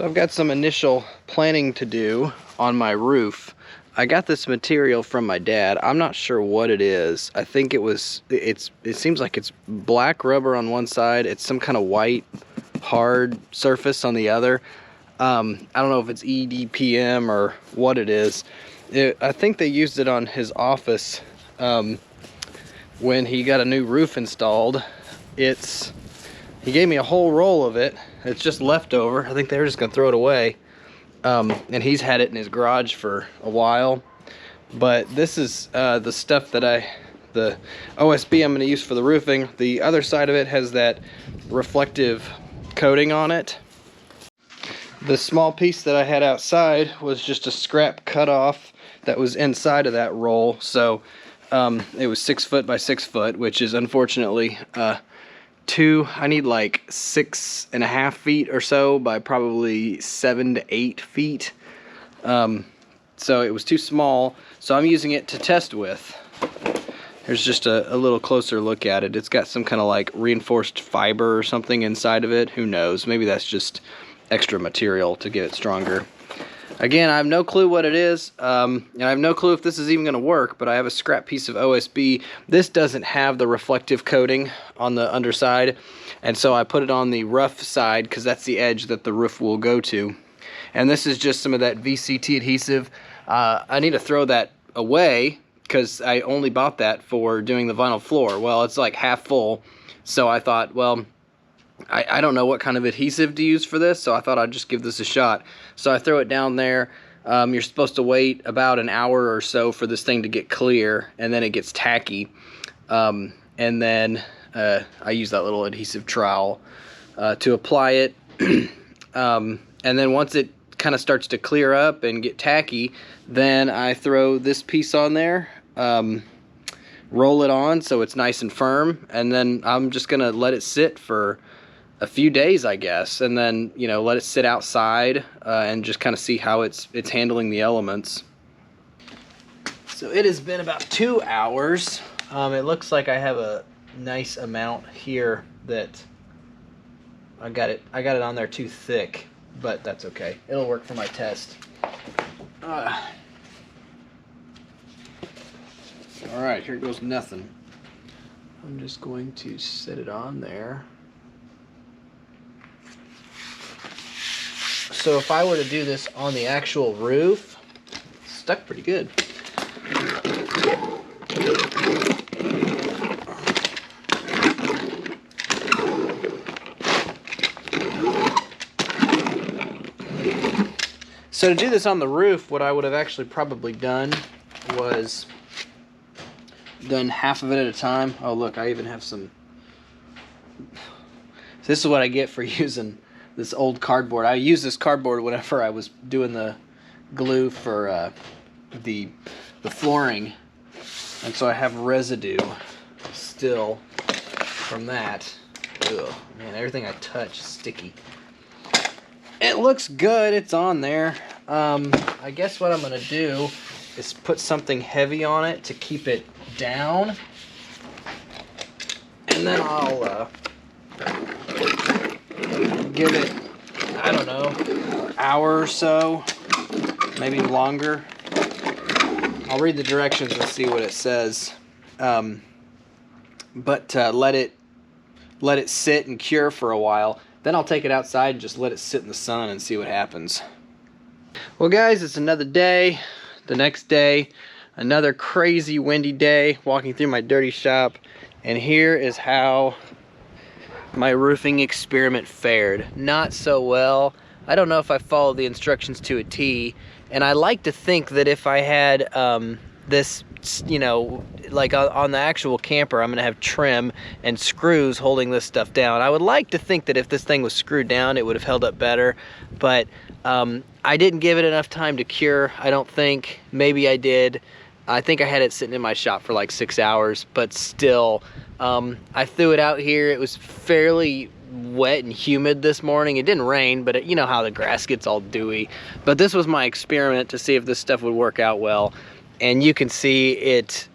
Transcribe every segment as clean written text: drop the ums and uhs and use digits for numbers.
So I've got some initial planning to do on my roof. I got this material from my dad. I'm not sure what it is. I think it seems like it's black rubber on one side. It's some kind of white hard surface on the other. I don't know if it's EDPM or what it is. I think they used it on his office when he got a new roof installed. He gave me a whole roll of it. It's just leftover. I think they were just gonna throw it away. And he's had it in his garage for a while. But this is the stuff that the OSB I'm gonna use for the roofing. The other side of it has that reflective coating on it. The small piece that I had outside was just a scrap cutoff that was inside of that roll. So it was 6 foot by 6 foot, which is unfortunately I need like 6.5 feet or so by probably 7 to 8 feet. So it was too small, so I'm using it to test with. Here's just a little closer look at it. It's got some kind of like reinforced fiber or something inside of it. Who knows? Maybe that's just extra material to get it stronger. Again, I have no clue what it is, and I have no clue if this is even going to work, but I have a scrap piece of OSB. This doesn't have the reflective coating on the underside, and so I put it on the rough side because that's the edge that the roof will go to. And this is just some of that VCT adhesive. I need to throw that away because I only bought that for doing the vinyl floor. Well, it's like half full, so I thought, well, I don't know what kind of adhesive to use for this, so I thought I'd just give this a shot. So I throw it down there. You're supposed to wait about an hour or so for this thing to get clear, and then it gets tacky. And then I use that little adhesive trowel to apply it. And then once it kind of starts to clear up and get tacky, then I throw this piece on there, roll it on so it's nice and firm, and then I'm just gonna let it sit for a few days, I guess, and then, you know, let it sit outside and just kind of see how it's handling the elements. So it has been about 2 hours. It looks like I have a nice amount here that I got it on there too thick, but that's okay. It'll work for my test. All right, here goes nothing. I'm just going to set it on there. So if I were to do this on the actual roof, it's stuck pretty good. So to do this on the roof, what I would have actually probably done was done half of it at a time. Oh look, I even have some. This is what I get for using this old cardboard. I used this cardboard whenever I was doing the glue for the flooring, and so I have residue still from that. Ugh, man, everything I touch is sticky. It looks good. It's on there. I guess what I'm gonna do is put something heavy on it to keep it down, and then I'll give it, I don't know, an hour or so, maybe longer. I'll read the directions and see what it says. But let it sit and cure for a while. Then I'll take it outside and just let it sit in the sun and see what happens. Well guys, it's another day. The next day, another crazy windy day, walking through my dirty shop, and here is how my roofing experiment fared. Not so well. I don't know if I followed the instructions to a T, and I like to think that if I had this, you know, like on the actual camper, I'm gonna have trim and screws holding this stuff down. I would like to think that if this thing was screwed down, it would have held up better, but I didn't give it enough time to cure, I don't think. Maybe I did. I think I had it sitting in my shop for like 6 hours, but still, I threw it out here. It was fairly wet and humid this morning. It didn't rain, but you know how the grass gets all dewy. But this was my experiment to see if this stuff would work out well. And you can see it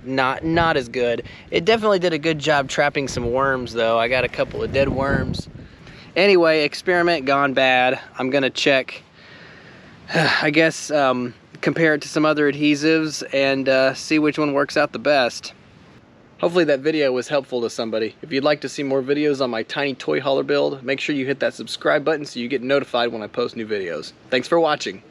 not as good. It definitely did a good job trapping some worms though. I got a couple of dead worms. Anyway, experiment gone bad. I'm gonna check, I guess, compare it to some other adhesives and see which one works out the best. Hopefully that video was helpful to somebody. If you'd like to see more videos on my tiny toy hauler build, make sure you hit that subscribe button so you get notified when I post new videos. Thanks for watching.